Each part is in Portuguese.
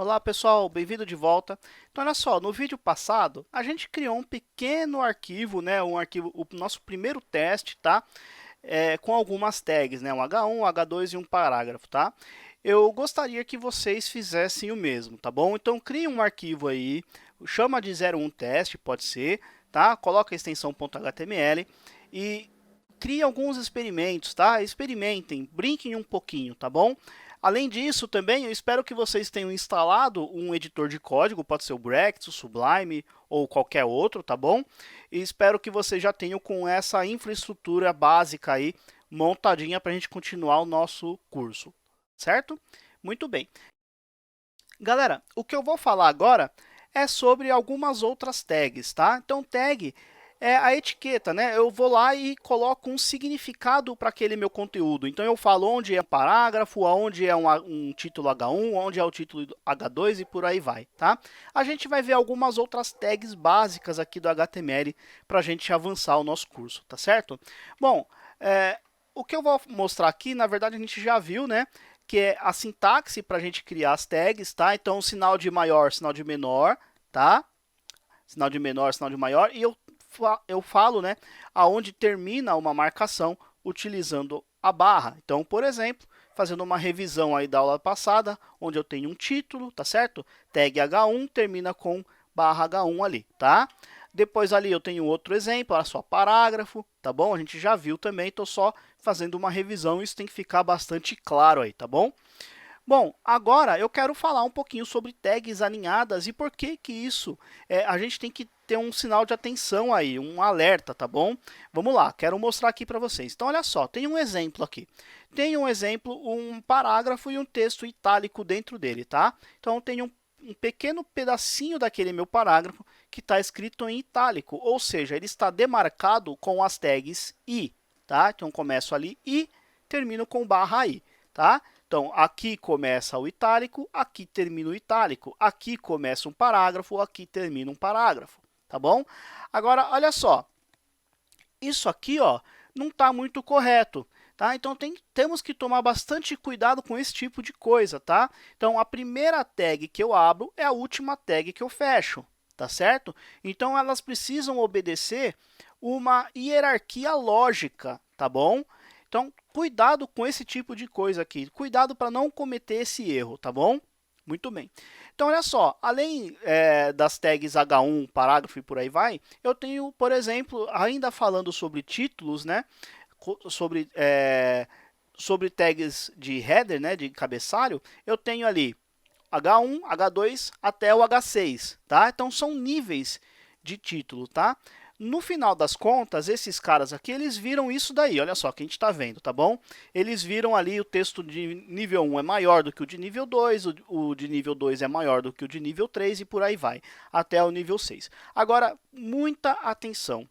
Olá pessoal, bem-vindo de volta. Então olha só, no vídeo passado a gente criou um pequeno arquivo, o nosso primeiro teste, tá? Com algumas tags, né? Um H1, um H2 e um parágrafo, tá? Eu gostaria que vocês fizessem o mesmo, tá bom? Então crie um arquivo aí, chama de 01 teste, pode ser, tá? Coloca a extensão .html e crie alguns experimentos, tá? Experimentem, brinquem um pouquinho, tá bom? Além disso, também, eu espero que vocês tenham instalado um editor de código, pode ser o Bracket, o Sublime ou qualquer outro, tá bom? E espero que vocês já tenham com essa infraestrutura básica aí montadinha para a gente continuar o nosso curso, certo? Muito bem. Galera, o que eu vou falar agora é sobre algumas outras tags, tá? Então, tag é a etiqueta, né? Eu vou lá e coloco um significado para aquele meu conteúdo. Então, eu falo onde é um parágrafo, onde é um título H1, onde é o título H2 e por aí vai, tá? A gente vai ver algumas outras tags básicas aqui do HTML para a gente avançar o nosso curso, tá certo? Bom, o que eu vou mostrar aqui, na verdade, a gente já viu, né? Que é a sintaxe para a gente criar as tags, tá? Então, sinal de maior, sinal de menor, tá? Sinal de menor, sinal de maior, e eu falo, né, aonde termina uma marcação utilizando a barra. Então, por exemplo, fazendo uma revisão aí da aula passada, onde eu tenho um título, tá certo? Tag H1 termina com barra H1 ali, tá? Depois ali eu tenho outro exemplo, olha só, parágrafo, tá bom? A gente já viu também, estou só fazendo uma revisão, isso tem que ficar bastante claro aí, tá bom? Bom, agora eu quero falar um pouquinho sobre tags alinhadas e por que que isso a gente tem que ter um sinal de atenção aí, um alerta, tá bom? Vamos lá, quero mostrar aqui para vocês. Então, olha só, tem um exemplo aqui. Tem um exemplo, um parágrafo e um texto itálico dentro dele, tá? Então, tem um pequeno pedacinho daquele meu parágrafo que está escrito em itálico, ou seja, ele está demarcado com as tags i, tá? Então, começo ali e termino com barra i, tá? Então, aqui começa o itálico, aqui termina o itálico, aqui começa um parágrafo, aqui termina um parágrafo, tá bom? Agora, olha só, isso aqui, ó, não está muito correto, tá? Então, temos que tomar bastante cuidado com esse tipo de coisa, tá? Então, a primeira tag que eu abro é a última tag que eu fecho, tá certo? Então, elas precisam obedecer uma hierarquia lógica, tá bom? Então, cuidado com esse tipo de coisa aqui. Cuidado para não cometer esse erro, tá bom? Muito bem. Então, olha só, além das tags H1, parágrafo e por aí vai, eu tenho, por exemplo, ainda falando sobre títulos, né? Sobre tags de header, né? De cabeçalho, eu tenho ali H1, H2 até o H6, tá? Então, são níveis de título, tá? No final das contas, esses caras aqui, eles viram isso daí, olha só, que a gente está vendo, tá bom? Eles viram ali o texto de nível 1 é maior do que o de nível 2, o de nível 2 é maior do que o de nível 3 e por aí vai, até o nível 6. Agora, muita atenção.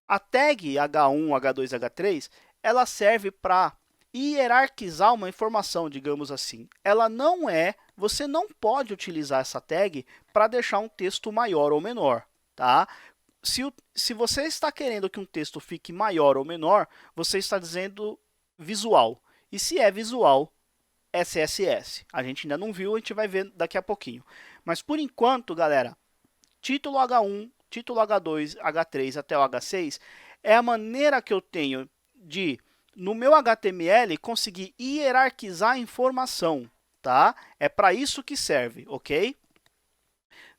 A tag H1, H2, H3, ela serve para hierarquizar uma informação, digamos assim. Ela não você não pode utilizar essa tag para deixar um texto maior ou menor, tá? Se você está querendo que um texto fique maior ou menor, você está dizendo visual. E se é visual, é CSS. A gente ainda não viu, a gente vai ver daqui a pouquinho. Mas por enquanto, galera, título H1, título H2, H3 até o H6 é a maneira que eu tenho de, no meu HTML, conseguir hierarquizar a informação, tá? É para isso que serve, ok?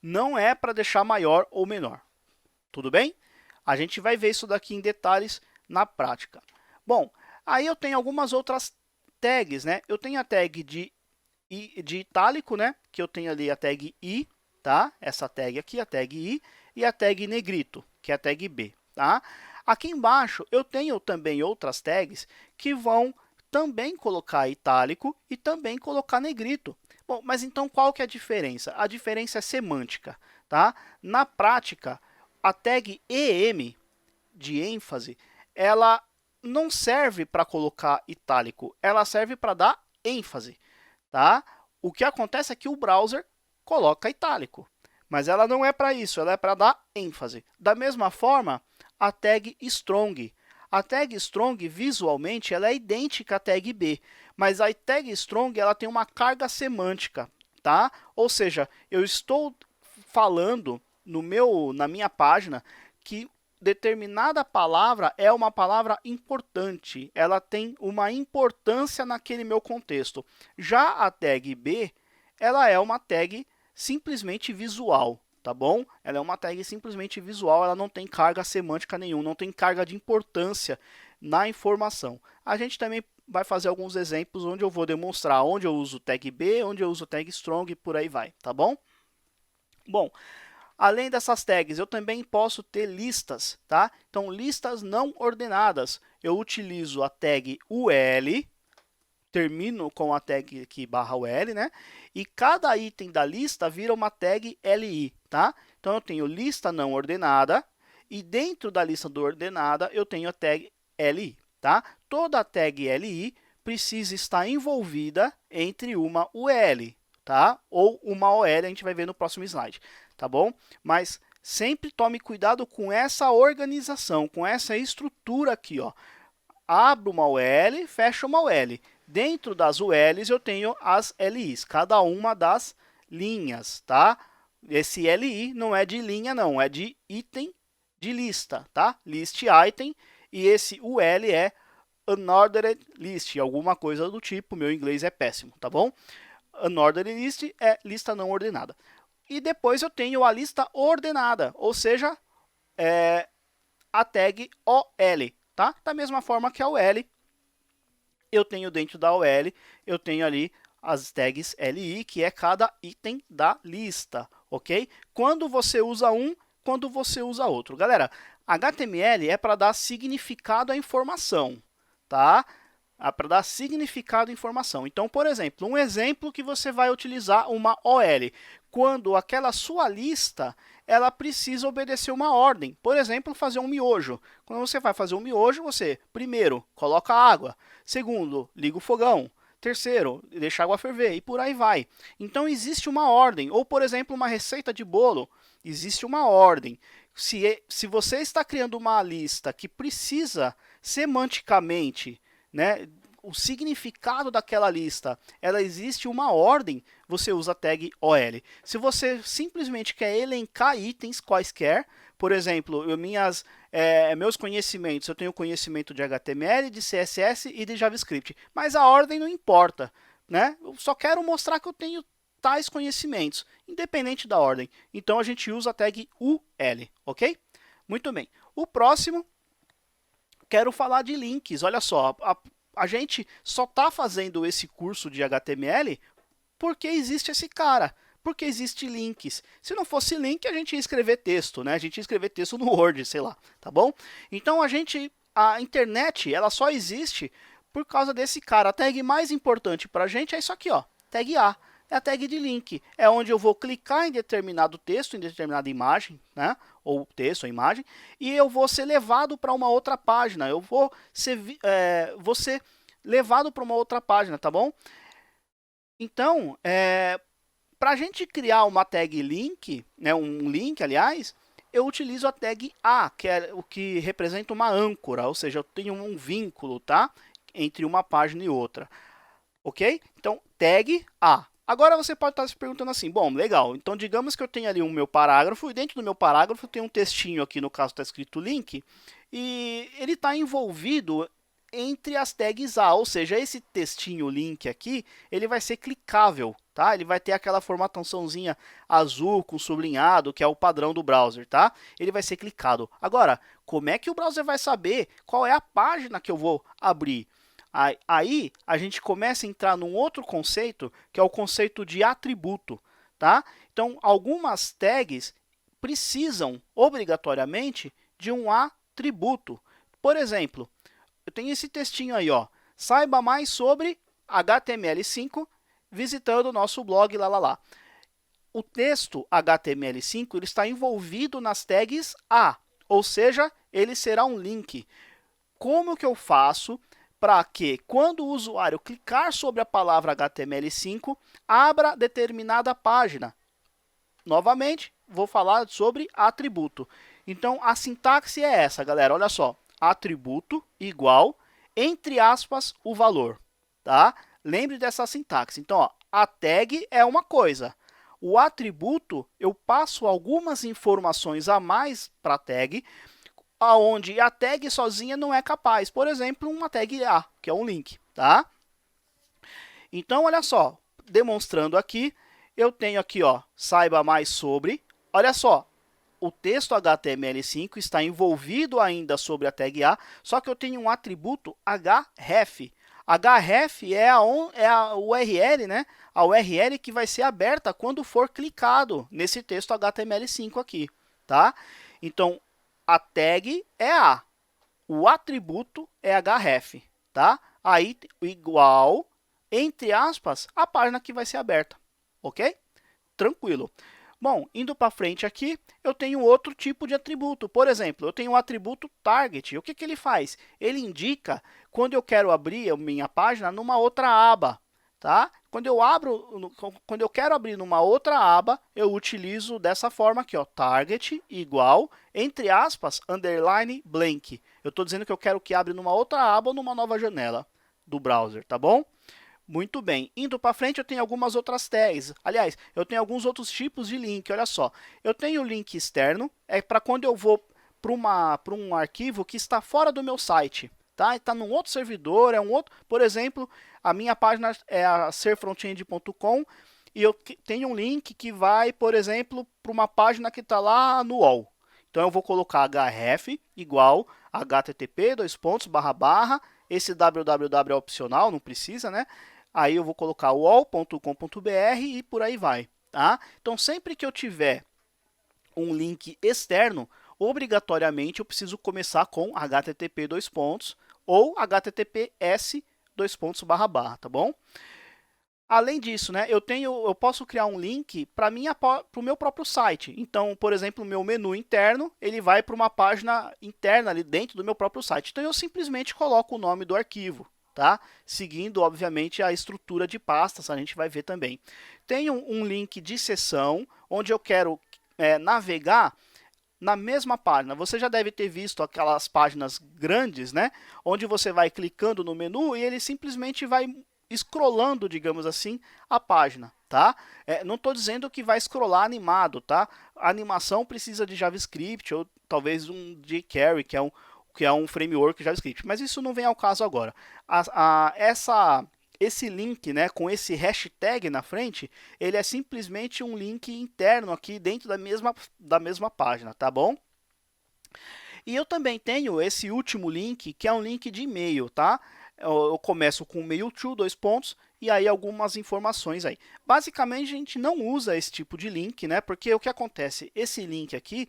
Não é para deixar maior ou menor. Tudo bem? A gente vai ver isso daqui em detalhes na prática. Bom, aí eu tenho algumas outras tags, né? Eu tenho a tag de itálico, né? Que eu tenho ali a tag I, tá? Essa tag aqui, a tag I, e a tag negrito, que é a tag B, tá? Aqui embaixo eu tenho também outras tags que vão também colocar itálico e também colocar negrito. Bom, mas então qual que é a diferença? A diferença é semântica, tá? Na prática, a tag EM, de ênfase, ela não serve para colocar itálico, ela serve para dar ênfase, tá? O que acontece é que o browser coloca itálico, mas ela não é para isso, ela é para dar ênfase. Da mesma forma, a tag strong. A tag strong, visualmente, ela é idêntica à tag B, mas a tag strong ela tem uma carga semântica, tá? Ou seja, eu estou falando na minha página que determinada palavra é uma palavra importante, ela tem uma importância naquele meu contexto. Já a tag B, ela é uma tag simplesmente visual, tá bom? Ela é uma tag simplesmente visual, ela não tem carga semântica nenhuma, não tem carga de importância na informação. A gente também vai fazer alguns exemplos onde eu vou demonstrar onde eu uso tag B, onde eu uso tag strong e por aí vai, tá bom? Bom, além dessas tags, eu também posso ter listas, tá? Então, listas não ordenadas. Eu utilizo a tag UL, termino com a tag aqui /UL, né? E cada item da lista vira uma tag LI, tá? Então, eu tenho lista não ordenada e dentro da lista do ordenada eu tenho a tag LI, tá? Toda tag LI precisa estar envolvida entre uma UL, tá? Ou uma OL, a gente vai ver no próximo slide, tá bom? Mas sempre tome cuidado com essa organização, com essa estrutura aqui, ó. Abro uma UL, fecho uma UL. Dentro das ULs eu tenho as LIs, cada uma das linhas, tá? Esse LI não é de linha, não, é de item de lista, tá? List item, e esse UL é unordered list, alguma coisa do tipo, meu inglês é péssimo, tá bom? Unordered list é lista não ordenada. E depois eu tenho a lista ordenada, ou seja, a tag OL, tá? Da mesma forma que a OL, eu tenho dentro da OL, eu tenho ali as tags LI, que é cada item da lista, ok? Quando você usa um, quando você usa outro. Galera, HTML é para dar significado à informação, tá? É para dar significado à informação. Então, por exemplo, um exemplo que você vai utilizar uma OL. Quando aquela sua lista, ela precisa obedecer uma ordem. Por exemplo, fazer um miojo. Quando você vai fazer um miojo, você, primeiro, coloca água. Segundo, liga o fogão. Terceiro, deixa a água ferver e por aí vai. Então, existe uma ordem. Ou, por exemplo, uma receita de bolo. Existe uma ordem. Se você está criando uma lista que precisa semanticamente, né, o significado daquela lista, ela existe uma ordem, você usa a tag OL. Se você simplesmente quer elencar itens quaisquer, por exemplo, meus conhecimentos, eu tenho conhecimento de HTML, de CSS e de JavaScript, mas a ordem não importa, né? Eu só quero mostrar que eu tenho tais conhecimentos, independente da ordem. Então, a gente usa a tag UL, ok? Muito bem. O próximo, quero falar de links. Olha só, a gente só está fazendo esse curso de HTML porque existe esse cara, porque existe links. Se não fosse link, a gente ia escrever texto, né? A gente ia escrever texto no Word, sei lá, tá bom? Então, a internet, ela só existe por causa desse cara. A tag mais importante para a gente é isso aqui, ó, tag A. É a tag de link, é onde eu vou clicar em determinado texto, em determinada imagem, né? Ou texto ou imagem, e eu vou ser levado para uma outra página, eu vou ser levado para uma outra página, tá bom? Então, para a gente criar uma tag link, né, um link, aliás, eu utilizo a tag A, que é o que representa uma âncora, ou seja, eu tenho um vínculo, tá? Entre uma página e outra, ok? Então, tag A. Agora você pode estar se perguntando assim, bom, legal, então digamos que eu tenho ali o meu parágrafo, e dentro do meu parágrafo tem um textinho aqui, no caso está escrito link, e ele está envolvido entre as tags A, ou seja, esse textinho link aqui, ele vai ser clicável, tá? Ele vai ter aquela formataçãozinha azul com sublinhado, que é o padrão do browser, tá? Ele vai ser clicado. Agora, como é que o browser vai saber qual é a página que eu vou abrir? Aí a gente começa a entrar num outro conceito, que é o conceito de atributo, tá? Então, algumas tags precisam, obrigatoriamente, de um atributo. Por exemplo, eu tenho esse textinho aí, ó. Saiba mais sobre HTML5 visitando o nosso blog, lá. O texto HTML5 ele está envolvido nas tags A, ou seja, ele será um link. Como que eu faço para que, quando o usuário clicar sobre a palavra HTML5, abra determinada página? Novamente, vou falar sobre atributo. Então, a sintaxe é essa, galera. Olha só. Atributo igual, entre aspas, o valor. Tá? Lembre dessa sintaxe. Então, ó, a tag é uma coisa. O atributo, eu passo algumas informações a mais para a tag, aonde a tag sozinha não é capaz. Por exemplo, uma tag A, que é um link, tá? Então, olha só, demonstrando aqui, eu tenho aqui, ó, saiba mais sobre. Olha só, o texto HTML5 está envolvido ainda sobre a tag A, só que eu tenho um atributo href. Href é a URL, né? A URL que vai ser aberta quando for clicado nesse texto HTML5 aqui, tá? Então, a tag é A, o atributo é href, tá? Aí, igual, entre aspas, a página que vai ser aberta, ok? Tranquilo. Bom, indo para frente aqui, eu tenho outro tipo de atributo. Por exemplo, eu tenho o atributo target. O que ele faz? Ele indica quando eu quero abrir a minha página numa outra aba, tá? Quando eu quero abrir numa outra aba, eu utilizo dessa forma aqui, ó, target igual, entre aspas, underline blank. Eu estou dizendo que eu quero que abra numa outra aba ou numa nova janela do browser, tá bom? Muito bem. Indo para frente, eu tenho algumas outras tags. Aliás, eu tenho alguns outros tipos de link. Olha só. Eu tenho o link externo, é para quando eu vou para um arquivo que está fora do meu site. Tá? Está num outro servidor, é um outro. Por exemplo, a minha página é a serfrontend.com e eu tenho um link que vai, por exemplo, para uma página que está lá no UOL. Então eu vou colocar href igual http esse www é opcional, não precisa, né? Aí eu vou colocar uol.com.br e por aí vai, tá? Então, sempre que eu tiver um link externo, obrigatoriamente eu preciso começar com http ou https tá bom? Além disso, né, eu posso criar um link para o meu próprio site. Então, por exemplo, o meu menu interno, ele vai para uma página interna ali dentro do meu próprio site. Então, eu simplesmente coloco o nome do arquivo, tá? Seguindo, obviamente, a estrutura de pastas, a gente vai ver também. Tenho um link de seção, onde eu quero navegar na mesma página. Você já deve ter visto aquelas páginas grandes, né? Onde você vai clicando no menu e ele simplesmente vai scrollando, digamos assim, a página, tá? Não estou dizendo que vai scrollar animado, tá? A animação precisa de JavaScript ou talvez um jQuery, que é um framework JavaScript, mas isso não vem ao caso agora. Esse link, né, com esse hashtag na frente, ele é simplesmente um link interno aqui dentro da mesma página, tá bom? E eu também tenho esse último link, que é um link de e-mail, tá? Eu começo com mail to, e aí algumas informações aí. Basicamente, a gente não usa esse tipo de link, né? Porque o que acontece? Esse link aqui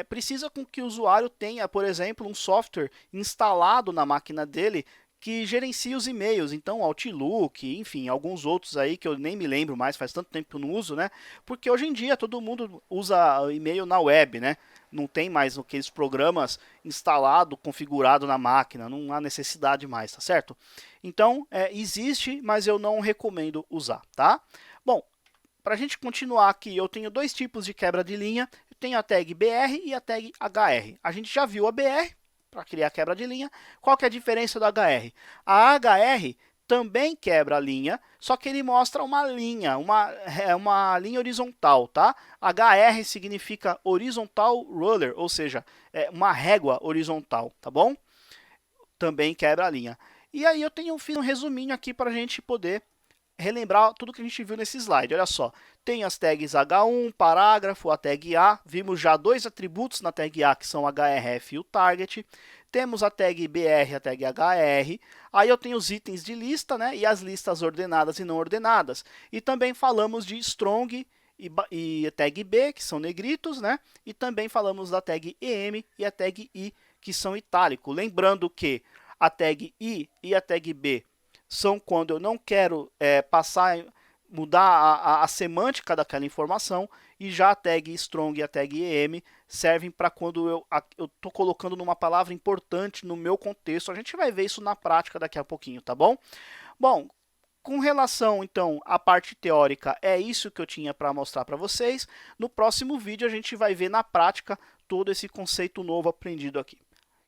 precisa com que o usuário tenha, por exemplo, um software instalado na máquina dele que gerencia os e-mails, então Outlook, enfim, alguns outros aí que eu nem me lembro mais, faz tanto tempo que eu não uso, né? Porque hoje em dia todo mundo usa e-mail na web, né? Não tem mais aqueles programas instalado, configurado na máquina, não há necessidade mais, tá certo? Então, existe, mas eu não recomendo usar, tá? Bom, para a gente continuar aqui, eu tenho dois tipos de quebra de linha, eu tenho a tag BR e a tag HR. A gente já viu a BR, para criar quebra de linha. Qual que é a diferença do HR? A HR também quebra a linha, só que ele mostra uma linha, uma linha horizontal, tá? HR significa horizontal ruler, ou seja, uma régua horizontal, tá bom? Também quebra a linha. E aí eu fiz um resuminho aqui para a gente poder relembrar tudo que a gente viu nesse slide. Olha só, tem as tags H1, parágrafo, a tag A. Vimos já dois atributos na tag A, que são href e o target. Temos a tag BR, a tag HR. Aí eu tenho os itens de lista, né? E as listas ordenadas e não ordenadas. E também falamos de strong e tag B, que são negritos, né? E também falamos da tag EM e a tag I, que são itálico. Lembrando que a tag I e a tag B são quando eu não quero mudar a semântica daquela informação, e já a tag strong e a tag em servem para quando eu estou colocando numa palavra importante no meu contexto. A gente vai ver isso na prática daqui a pouquinho, tá bom? Bom, com relação, então, à parte teórica, é isso que eu tinha para mostrar para vocês. No próximo vídeo, a gente vai ver na prática todo esse conceito novo aprendido aqui.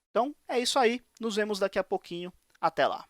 Então, é isso aí. Nos vemos daqui a pouquinho. Até lá.